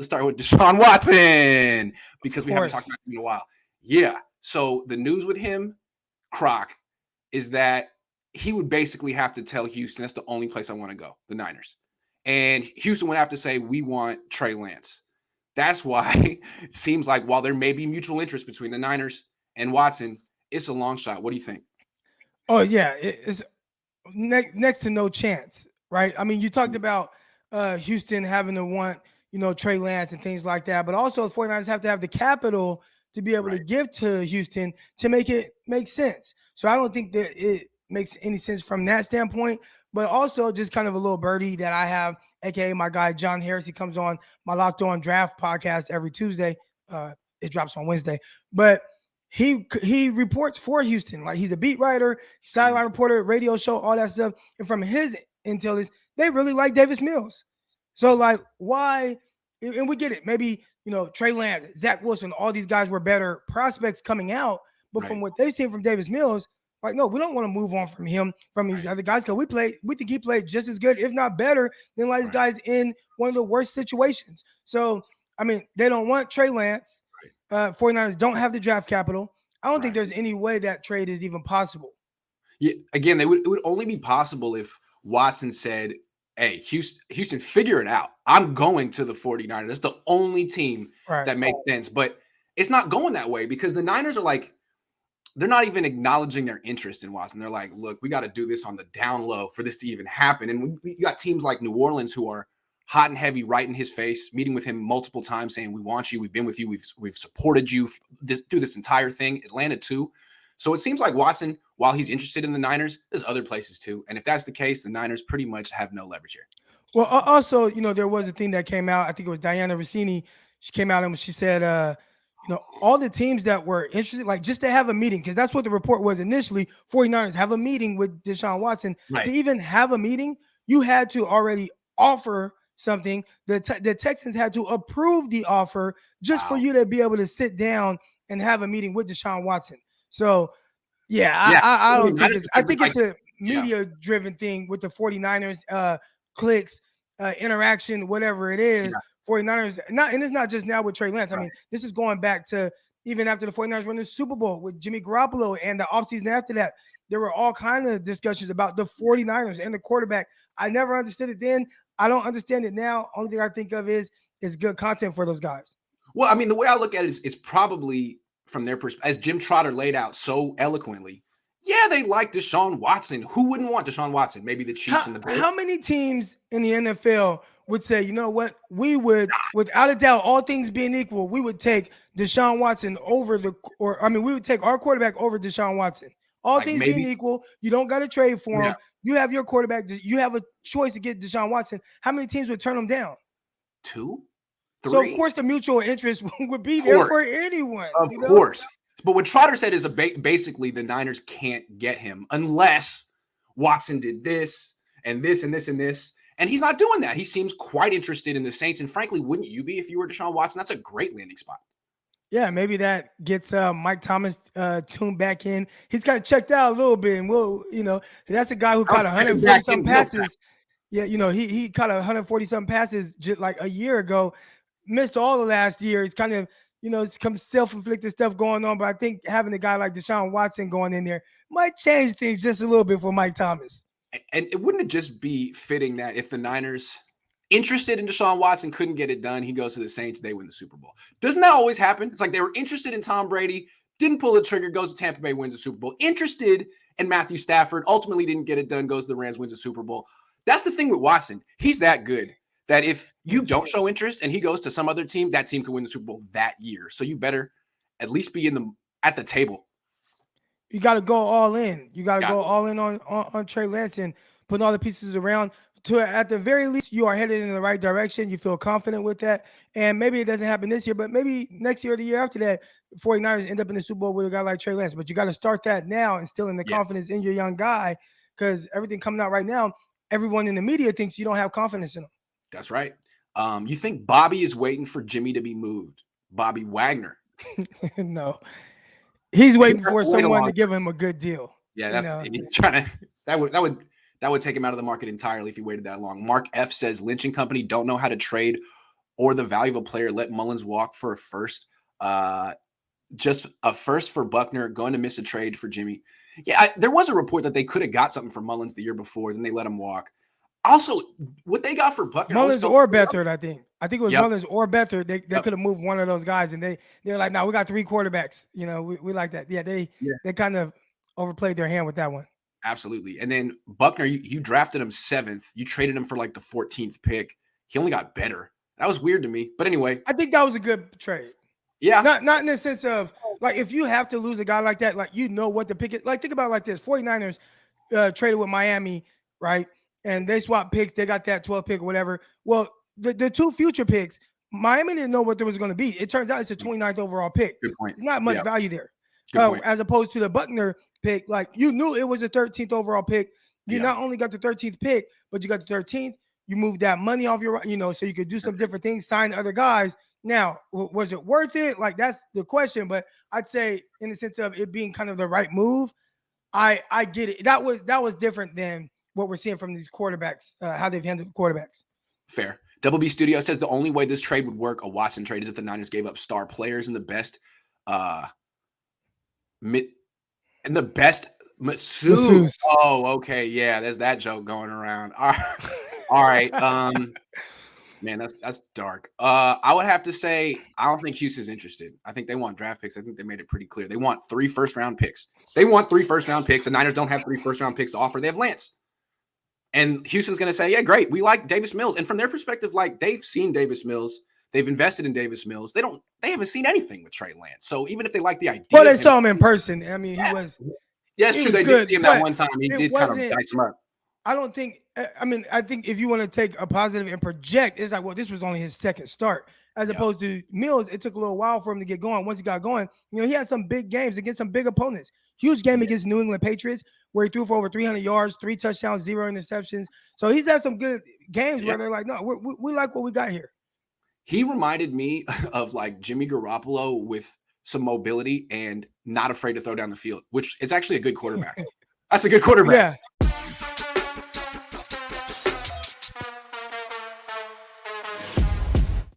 Let's start with Deshaun Watson because Of we haven't talked course. about him in a while. Yeah. So the news with him, Croc, is that he would basically have to tell Houston, that's the only place I want to go, the Niners. And Houston would have to say, we want Trey Lance. That's why it seems like while there may be mutual interest between the Niners and Watson, it's a long shot. What do you think? Oh yeah, it's next to no chance, right? I mean, you talked about Houston having to want, Trey Lance and things like that, but also the 49ers have to have the capital to be able to Right. give to Houston to make it make sense. So I don't think that it makes any sense from that standpoint, but also just kind of a little birdie that I have, aka my guy John Harris. He comes on my Locked On Draft podcast every Tuesday. It drops on Wednesday, but he reports for Houston. Like he's a beat writer, sideline reporter, radio show, all that stuff. And from his intel is they really like Davis Mills. So like why? And we get it. Maybe Trey Lance, Zach Wilson, all these guys were better prospects coming out. But from what they've seen from Davis Mills, like no, we don't want to move on from him from these other guys because we think he played just as good, if not better, than like these guys in one of the worst situations. So I mean, they don't want Trey Lance. 49ers don't have the draft capital. I don't think there's any way that trade is even possible. Yeah, again, it would only be possible if Watson said, hey, Houston, figure it out. I'm going to the 49ers. That's the only team that makes sense. But it's not going that way because the Niners are like, they're not even acknowledging their interest in Watson. They're like, look, we got to do this on the down low for this to even happen. And we got teams like New Orleans who are hot and heavy, right in his face, meeting with him multiple times, saying, we want you, we've been with you, we've supported you through this entire thing. Atlanta too. So it seems like Watson, while he's interested in the Niners, there's other places too. And if that's the case, the Niners pretty much have no leverage here. Well, also, there was a thing that came out. I think it was Diana Rossini. She came out and she said, all the teams that were interested, like just to have a meeting, because that's what the report was initially. 49ers have a meeting with Deshaun Watson. Right. To even have a meeting, you had to already offer something. The Texans had to approve the offer just for you to be able to sit down and have a meeting with Deshaun Watson. So, I don't think it's – I think it's a media-driven thing with the 49ers, clicks, interaction, whatever it is. 49ers – and it's not just now with Trey Lance. I mean, this is going back to even after the 49ers won the Super Bowl with Jimmy Garoppolo and the offseason after that. There were all kinds of discussions about the 49ers and the quarterback. I never understood it then. I don't understand it now. Only thing I think of is good content for those guys. Well, I mean, the way I look at it is probably from their perspective, as Jim Trotter laid out so eloquently. Yeah, they like Deshaun Watson. Who wouldn't want Deshaun Watson? Maybe the Chiefs and the Bills. How many teams in the NFL would say, you know what, we would, without a doubt, all things being equal, we would take Deshaun Watson we would take our quarterback over Deshaun Watson. All things being equal, you don't got to trade for him. You have your quarterback. You have a choice to get Deshaun Watson. How many teams would turn him down? 2, 3. So, of course, the mutual interest would be there for anyone. Of course. But what Trotter said is basically the Niners can't get him unless Watson did this and this and this and this. And he's not doing that. He seems quite interested in the Saints. And frankly, wouldn't you be if you were Deshaun Watson? That's a great landing spot. Yeah, maybe that gets Mike Thomas tuned back in. He's kind of checked out a little bit. And that's a guy who caught 140-something passes. Yeah, he caught 140-something passes just like a year ago. Missed all of last year. It's kind of, it's some self-inflicted stuff going on. But I think having a guy like Deshaun Watson going in there might change things just a little bit for Mike Thomas. And it wouldn't just be fitting that if the Niners interested in Deshaun Watson couldn't get it done, he goes to the Saints, they win the Super Bowl. Doesn't that always happen? It's like they were interested in Tom Brady, didn't pull the trigger, goes to Tampa Bay, wins the Super Bowl. Interested in Matthew Stafford, ultimately didn't get it done, goes to the Rams, wins the Super Bowl. That's the thing with Watson. He's that good that if you don't show interest and he goes to some other team, that team could win the Super Bowl that year. So you better at least be at the table. You got to go all in. You got to go all in on Trey Lance and putting all the pieces around. At the very least, you are headed in the right direction. You feel confident with that. And maybe it doesn't happen this year, but maybe next year or the year after that, 49ers end up in the Super Bowl with a guy like Trey Lance. But you got to start that now and still in the confidence in your young guy, because everything coming out right now, everyone in the media thinks you don't have confidence in him. That's right. You think Bobby is waiting for Jimmy to be moved? Bobby Wagner. No. He's waiting for someone to give him a good deal. Yeah, he's trying to that would take him out of the market entirely if he waited that long. Mark F says Lynch and company don't know how to trade or the value of a player, let Mullins walk for a first. Just a first for Buckner, going to miss a trade for Jimmy. Yeah, there was a report that they could have got something for Mullins the year before, then they let him walk. Also, what they got for Buckner, Mullins or Beathard, I think it was Mullins or Beathard. They could have moved one of those guys, and they're like, "No, we got 3 quarterbacks. You know, we like that." Yeah, they kind of overplayed their hand with that one. Absolutely. And then Buckner, you drafted him 7th. You traded him for like the 14th pick. He only got better. That was weird to me. But anyway, I think that was a good trade. Yeah. Not in the sense of like if you have to lose a guy like that, like you know what the pick is. Like think about it like this: 49ers traded with Miami, right? And they swapped picks. They got that 12th pick or whatever. Well, the 2 future picks, Miami didn't know what there was going to be. It turns out it's a 29th overall pick. Good point. There's not much value there. As opposed to the Buckner pick, like you knew it was a 13th overall pick. You not only got the 13th pick, but you got the 13th. You moved that money off your, so you could do some different things, sign other guys. Now, was it worth it? Like that's the question. But I'd say, in the sense of it being kind of the right move, I get it. That was different than what we're seeing from these quarterbacks, how they've handled quarterbacks. Fair. Double B Studio says the only way this trade would work, a Watson trade, is if the Niners gave up star players and the best masseuse. Oh, okay. Yeah, there's that joke going around. All right. Man, that's dark. I would have to say I don't think Houston's interested. I think they want draft picks. I think they made it pretty clear. They want 3 first-round picks. They want 3 first-round picks. The Niners don't have 3 first-round picks to offer. They have Lance. And Houston's going to say, yeah, great. We like Davis Mills. And from their perspective, like they've seen Davis Mills. They've invested in Davis Mills. They haven't seen anything with Trey Lance. So even if they like the idea. Well, they saw him in person. I mean, he was. Yeah, it's true. They did see him that one time. He did kind of dice him up. I don't think. I think if you want to take a positive and project, it's like, well, this was only his 2nd start, as opposed to Mills. It took a little while for him to get going. Once he got going, he had some big games against some big opponents. Huge game against New England Patriots, where he threw for over 300 yards, 3 touchdowns, 0 interceptions. So he's had some good games where they're like, no, we like what we got here. He reminded me of like Jimmy Garoppolo with some mobility and not afraid to throw down the field, which is actually a good quarterback. That's a good quarterback.